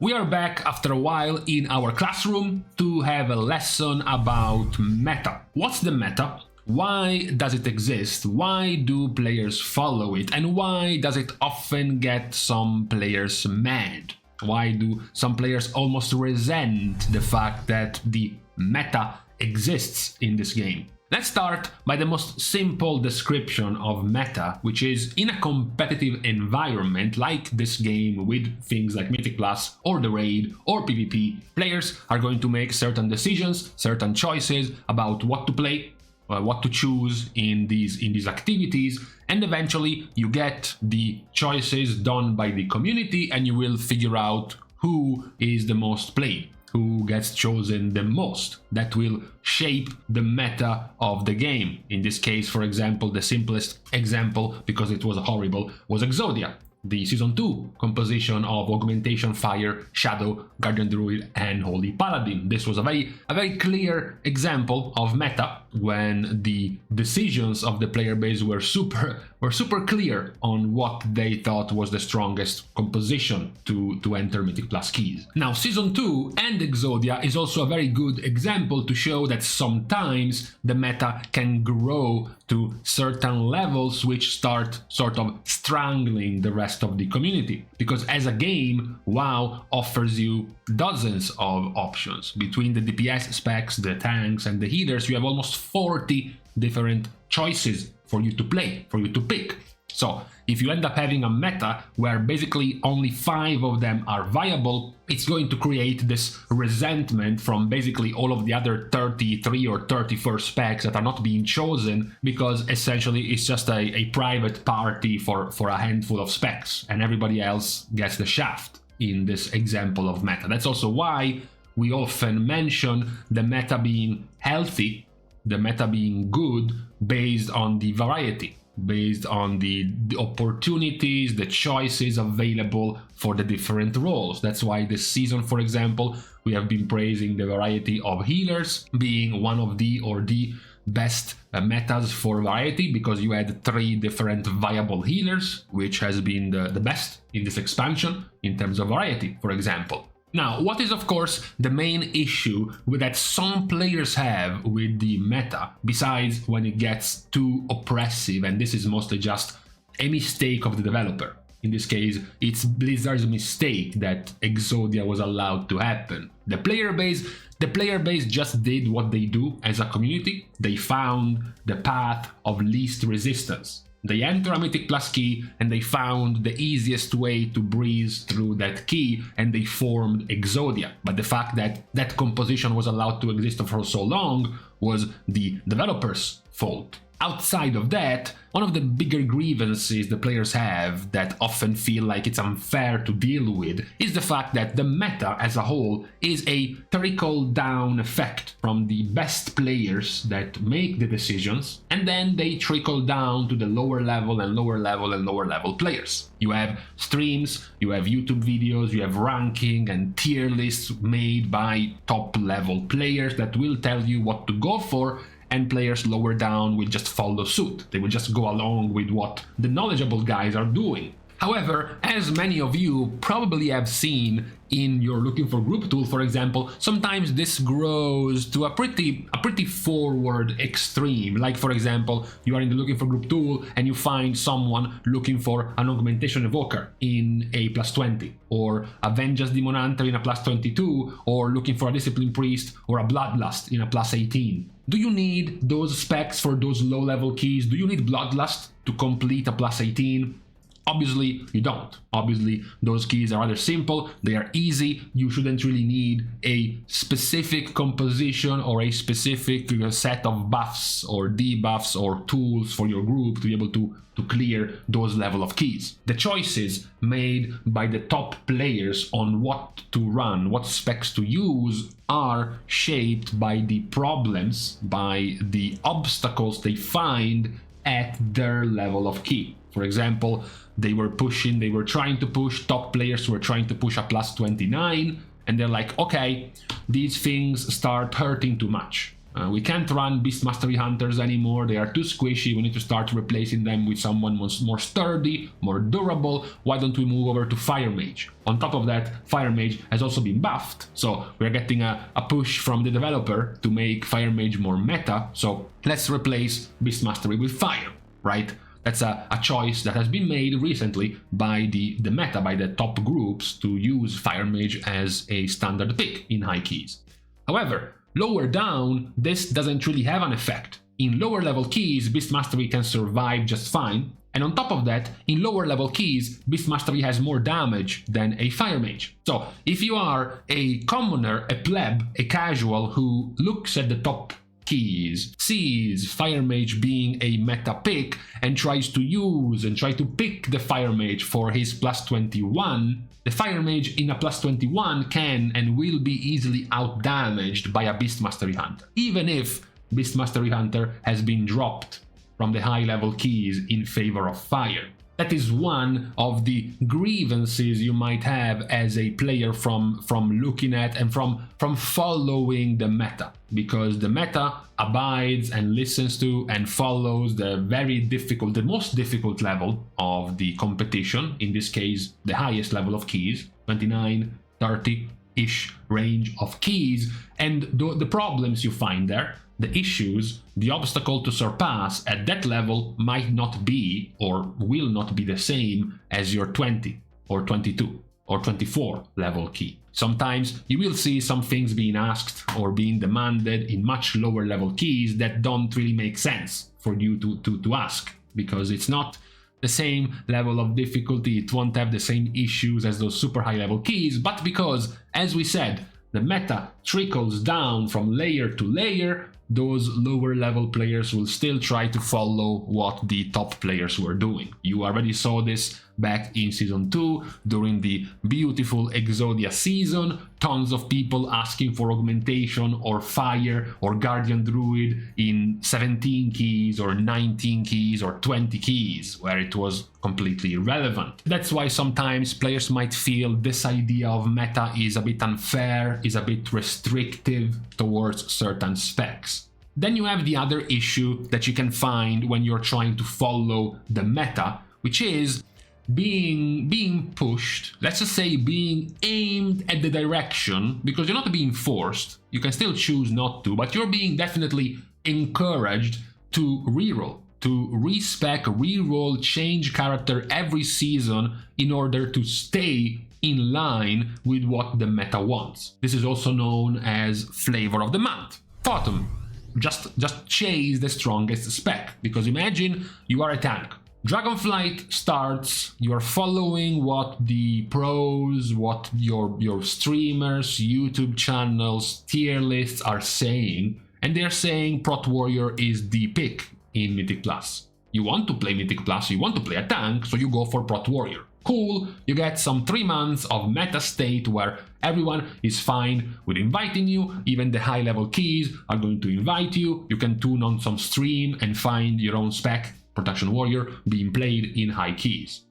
We are back after a while in our classroom to have a lesson about meta. What's the meta? Why does it exist? Why do players follow it? And why does it often get some players mad? Why do some players almost resent the fact that the meta exists in this game? Let's start by the most simple description of meta, which is in a competitive environment like this game with things like Mythic Plus or the Raid or PvP, players are going to make certain decisions, certain choices about what to play, what to choose in these activities, and eventually you get the choices done by the community and you will figure out who is the most played, who gets chosen the most. That will shape the meta of the game. In this case, for example, the simplest example, because it was horrible, was Exodia, the Season 2 composition of Augmentation, Fire, Shadow, Guardian Druid and Holy Paladin. This was a very clear example of meta when the decisions of the player base were super clear on what they thought was the strongest composition to enter Mythic Plus keys. Now, Season 2 and Exodia is also a very good example to show that sometimes the meta can grow to certain levels which start sort of strangling the rest of the community. Because as a game, WoW offers you dozens of options. Between the DPS specs, the tanks and the healers, you have almost 40 different choices for you to play, for you to pick. So if you end up having a meta where basically only 5 of them are viable, it's going to create this resentment from basically all of the other 33 or 34 specs that are not being chosen, because essentially it's just a private party for a handful of specs and everybody else gets the shaft in this example of meta. That's also why we often mention the meta being healthy, the meta being good, based on the variety, based on the opportunities, the choices available for the different roles. That's why this season, for example, we have been praising the variety of healers being one of the best metas for variety, because you had 3 different viable healers, which has been the best in this expansion in terms of variety, for example. Now, what is of course the main issue that some players have with the meta, besides when it gets too oppressive, and this is mostly just a mistake of the developer. In this case, it's Blizzard's mistake that Exodia was allowed to happen. The player base just did what they do as a community. They found the path of least resistance. They enter a Mythic Plus key and they found the easiest way to breeze through that key, and they formed Exodia. But the fact that that composition was allowed to exist for so long was the developers' fault. Outside of that, one of the bigger grievances the players have that often feel like it's unfair to deal with is the fact that the meta as a whole is a trickle-down effect from the best players that make the decisions, and then they trickle down to the lower level and lower level and lower level players. You have streams, you have YouTube videos, you have ranking and tier lists made by top level players that will tell you what to go for, and players lower down will just follow suit. They will just go along with what the knowledgeable guys are doing. However, as many of you probably have seen in your Looking for Group tool, for example, sometimes this grows to a pretty forward extreme. Like, for example, you are in the Looking for Group tool and you find someone looking for an Augmentation Evoker in a +20, or a Vengeance Demon Hunter in a +22, or looking for a Discipline Priest or a Bloodlust in a +18. Do you need those specs for those low-level keys? Do you need Bloodlust to complete a +18? Obviously, you don't. Obviously, those keys are rather simple, they are easy, you shouldn't really need a specific composition or a specific set of buffs or debuffs or tools for your group to be able to clear those level of keys. The choices made by the top players on what to run, what specs to use, are shaped by the problems, by the obstacles they find at their level of key. For example, they were trying to push, top players were trying to push a +29, and they're like, okay, these things start hurting too much. We can't run Beast Mastery Hunters anymore, they are too squishy, we need to start replacing them with someone more sturdy, more durable. Why don't we move over to Fire Mage? On top of that, Fire Mage has also been buffed, so we're getting a push from the developer to make Fire Mage more meta, so let's replace Beast Mastery with Fire, right? That's a choice that has been made recently by the meta, by the top groups, to use Fire Mage as a standard pick in high keys. However, lower down, this doesn't really have an effect. In lower level keys, Beast Mastery can survive just fine, and on top of that, in lower level keys, Beast Mastery has more damage than a Fire Mage. So, if you are a commoner, a pleb, a casual who looks at the top keys, sees Fire Mage being a meta pick, and tries to use and try to pick the Fire Mage for his plus 21, the Fire Mage in a plus 21 can and will be easily outdamaged by a Beast Mastery Hunter, even if Beast Mastery Hunter has been dropped from the high level keys in favor of Fire. That is one of the grievances you might have as a player from looking at and from following the meta, because the meta abides and listens to and follows the most difficult level of the competition, in this case the highest level of keys, 29, 30-ish range of keys, and the problems you find there, the issues, the obstacle to surpass at that level might not be or will not be the same as your 20 or 22 or 24 level key. Sometimes you will see some things being asked or being demanded in much lower level keys that don't really make sense for you to ask, because it's not the same level of difficulty, it won't have the same issues as those super high level keys, but because, as we said, the meta trickles down from layer to layer, those lower level players will still try to follow what the top players were doing. You already saw this back in Season 2, during the beautiful Exodia season, tons of people asking for augmentation or fire or guardian druid in 17 keys or 19 keys or 20 keys, where it was completely irrelevant. That's why sometimes players might feel this idea of meta is a bit unfair, is a bit restrictive towards certain specs. Then you have the other issue that you can find when you're trying to follow the meta, which is being pushed, let's just say being aimed at the direction, because you're not being forced, you can still choose not to, but you're being definitely encouraged to reroll, to respec, reroll, change character every season in order to stay in line with what the meta wants. This is also known as flavor of the month. FOTM, just chase the strongest spec, because imagine you are a tank. Dragonflight starts, you are following what the pros, what your streamers, YouTube channels, tier lists are saying, and they're saying Prot Warrior is the pick in Mythic Plus. You want to play Mythic Plus, you want to play a tank, so you go for Prot Warrior. Cool, you get some 3 months of meta state where everyone is fine with inviting you, even the high level keys are going to invite you, you can tune on some stream and find your own spec, Protection Warrior, being played in high keys.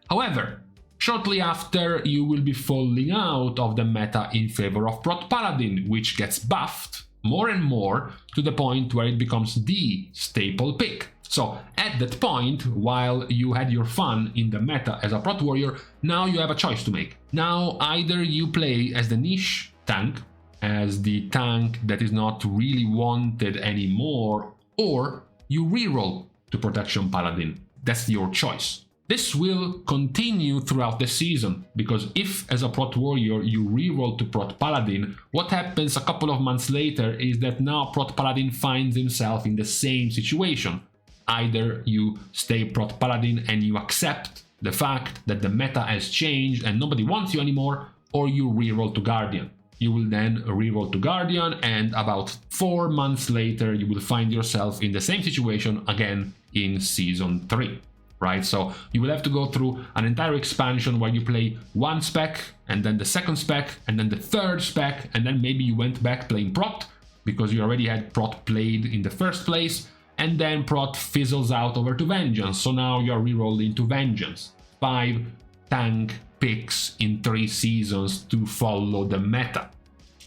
However, shortly after you will be falling out of the meta in favor of Prot Paladin, which gets buffed more and more to the point where it becomes the staple pick. So at that point, while you had your fun in the meta as a Prot Warrior, now you have a choice to make. Now either you play as the niche tank, as the tank that is not really wanted anymore, or you reroll to Protection Paladin. That's your choice. This will continue throughout the season, because if as a Prot Warrior you reroll to Prot Paladin, what happens a couple of months later is that now Prot Paladin finds himself in the same situation. Either you stay Prot Paladin and you accept the fact that the meta has changed and nobody wants you anymore, or you reroll to Guardian. You will then reroll to Guardian, and about 4 months later you will find yourself in the same situation again in Season 3. Right, so you will have to go through an entire expansion where you play one spec, and then the second spec, and then the third spec, and then maybe you went back playing Prot, because you already had Prot played in the first place, and then Prot fizzles out over to Vengeance, so now you're rerolling to Vengeance. 5 tank picks in 3 seasons to follow the meta.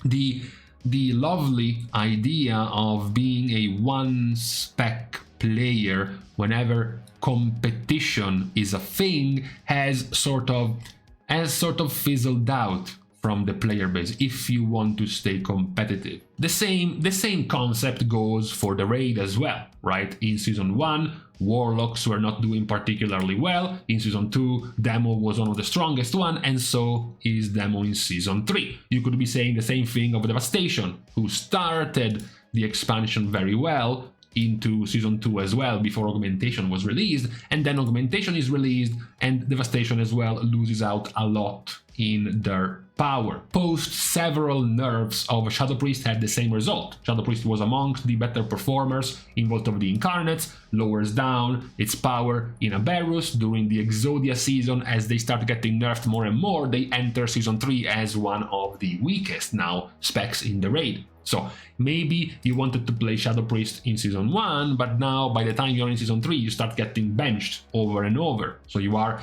The the lovely idea of being a one spec player whenever competition is a thing has sort of fizzled out from the player base if you want to stay competitive. The same concept goes for the raid as well, right? In Season 1, Warlocks were not doing particularly well. In Season 2, Demo was one of the strongest one, and so is Demo in Season 3. You could be saying the same thing of Devastation, who started the expansion very well into Season 2 as well before Augmentation was released, and then Augmentation is released and Devastation as well loses out a lot in their power. Post several nerfs of Shadow Priest had the same result. Shadow Priest was amongst the better performers in Vault of the Incarnates, lowers down its power in Aberrus during the Exodia season. As they start getting nerfed more and more, they enter Season 3 as one of the weakest now specs in the raid. So maybe you wanted to play Shadow Priest in Season 1, but now by the time you're in Season 3 you start getting benched over and over. So you are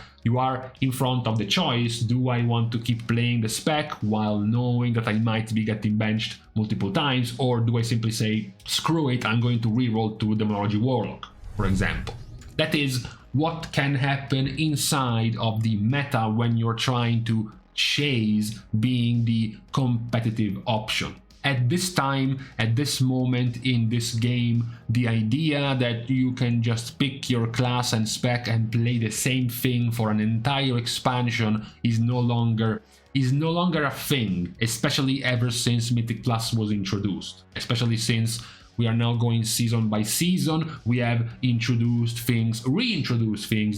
in front of the choice: do I want to keep playing the spec while knowing that I might be getting benched multiple times, or do I simply say, screw it, I'm going to reroll to Demonology Warlock, for example? That is what can happen inside of the meta when you're trying to chase being the competitive option. At this time, at this moment in this game, the idea that you can just pick your class and spec and play the same thing for an entire expansion is no longer a thing, especially ever since Mythic Plus was introduced, especially since we are now going season by season. We have reintroduced things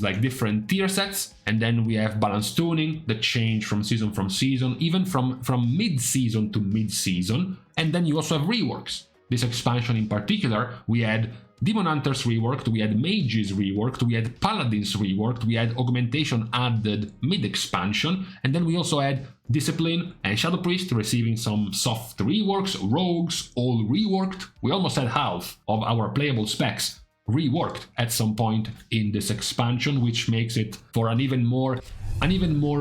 like different tier sets, and then we have balance tuning that change from season, even from mid-season to mid-season, and then you also have reworks. This expansion in particular, we had Demon Hunters reworked, we had Mages reworked, we had Paladins reworked, we had Augmentation added mid-expansion, and then we also had Discipline and Shadow Priest receiving some soft reworks, Rogues all reworked. We almost had half of our playable specs reworked at some point in this expansion, which makes it for an even more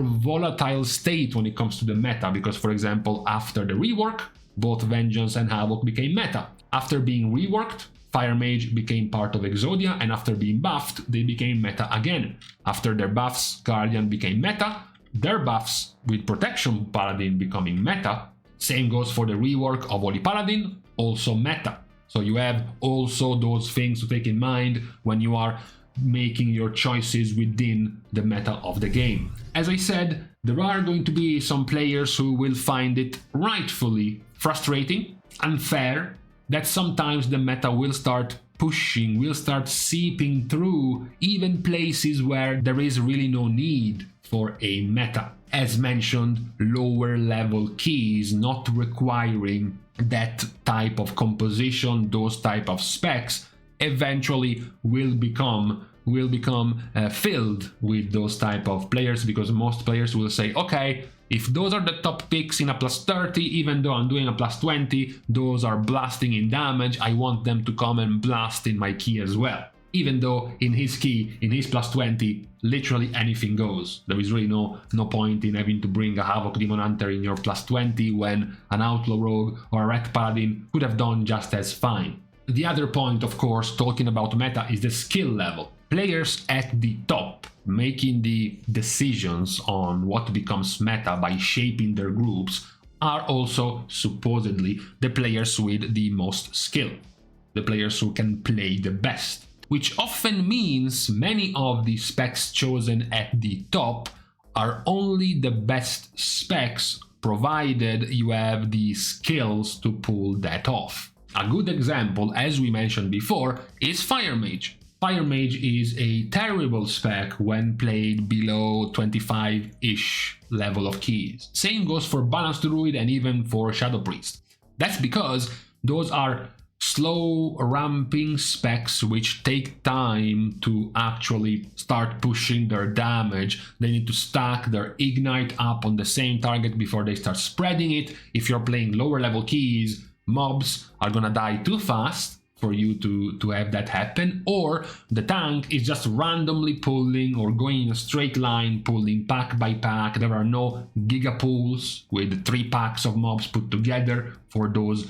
volatile state when it comes to the meta, because, for example, after the rework, both Vengeance and Havoc became meta. After being reworked, Fire Mage became part of Exodia, and after being buffed, they became meta again. After their buffs, Guardian became meta, their buffs with Protection Paladin becoming meta. Same goes for the rework of Holy Paladin, also meta. So you have also those things to take in mind when you are making your choices within the meta of the game. As I said, there are going to be some players who will find it rightfully frustrating, unfair, that sometimes the meta will start pushing, will start seeping through even places where there is really no need for a meta. As mentioned, lower level keys not requiring that type of composition, those type of specs, eventually will become filled with those type of players, because most players will say, okay, if those are the top picks in a plus 30, even though I'm doing a plus 20, those are blasting in damage, I want them to come and blast in my key as well. Even though in his key, in his plus 20, literally anything goes. There is really no point in having to bring a Havoc Demon Hunter in your plus 20 when an Outlaw Rogue or a Red Paladin could have done just as fine. The other point, of course, talking about meta, is the skill level. Players at the top making the decisions on what becomes meta by shaping their groups are also supposedly the players with the most skill, the players who can play the best, which often means many of the specs chosen at the top are only the best specs provided you have the skills to pull that off. A good example, as we mentioned before, is Fire Mage. Fire Mage is a terrible spec when played below 25-ish level of keys. Same goes for Balanced Druid and even for Shadow Priest. That's because those are slow ramping specs which take time to actually start pushing their damage. They need to stack their Ignite up on the same target before they start spreading it. If you're playing lower level keys, mobs are gonna die too fast. for you to have that happen, or the tank is just randomly pulling or going in a straight line, pulling pack by pack. There are no giga pulls with 3 packs of mobs put together for those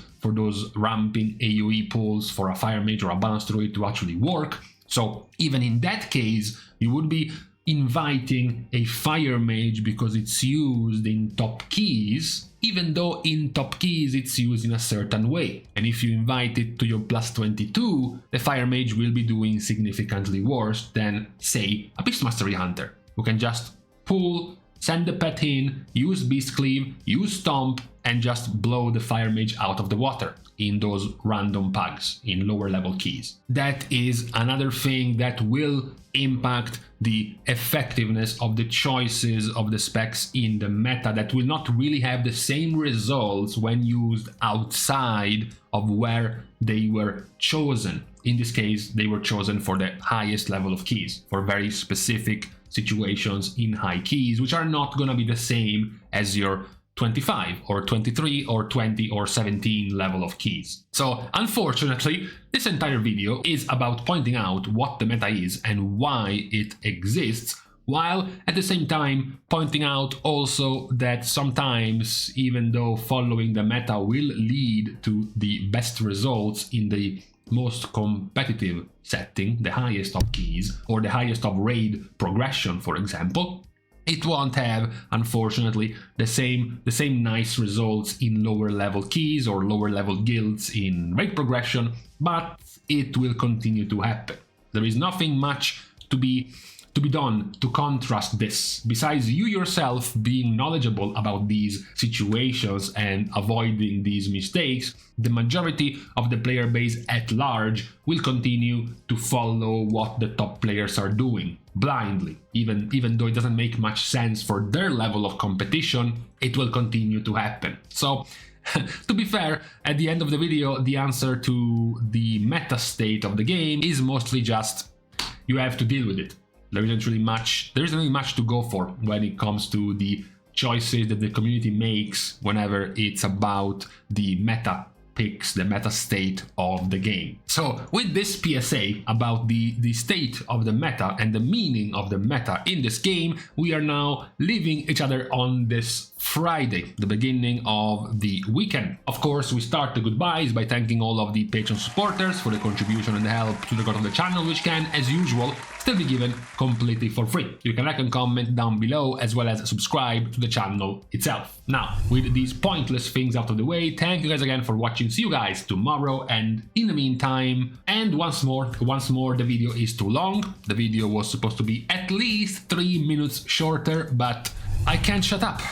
ramping AoE pulls for a fire mage or a balance druid to actually work. So even in that case, you would be inviting a fire mage because it's used in top keys, even though in top keys it's used in a certain way. And if you invite it to your plus 22, the fire mage will be doing significantly worse than, say, a Beast Mastery Hunter, who can just pull, send the pet in, use Beast Cleave, use Stomp, and just blow the fire mage out of the water in those random pugs in lower level keys. That is another thing that will impact the effectiveness of the choices of the specs in the meta, that will not really have the same results when used outside of where they were chosen. In this case, they were chosen for the highest level of keys, for very specific situations in high keys, which are not going to be the same as your 25 or 23 or 20 or 17 level of keys. So unfortunately, this entire video is about pointing out what the meta is and why it exists, while at the same time pointing out also that sometimes, even though following the meta will lead to the best results in the most competitive setting, the highest of keys or the highest of raid progression, for example, it won't have, unfortunately, the same nice results in lower level keys or lower level guilds in raid progression, but it will continue to happen. There is nothing much to be done to contrast this, besides you yourself being knowledgeable about these situations and avoiding these mistakes. The majority of the player base at large will continue to follow what the top players are doing blindly. Even though it doesn't make much sense for their level of competition, it will continue to happen. So to be fair, at the end of the video, the answer to the meta state of the game is mostly just you have to deal with it. There isn't really much to go for when it comes to the choices that the community makes whenever it's about the meta picks, the meta state of the game. So with this PSA about the state of the meta and the meaning of the meta in this game, we are now leaving each other on this Friday, the beginning of the weekend. Of course, we start the goodbyes by thanking all of the Patreon supporters for the contribution and the help to the growth of the channel, which can, as usual, still be given completely for free. You can like and comment down below, as well as subscribe to the channel itself. Now, with these pointless things out of the way, thank you guys again for watching. See you guys tomorrow, and in the meantime, and once more, the video is too long. The video was supposed to be at least 3 minutes shorter, but I can't shut up.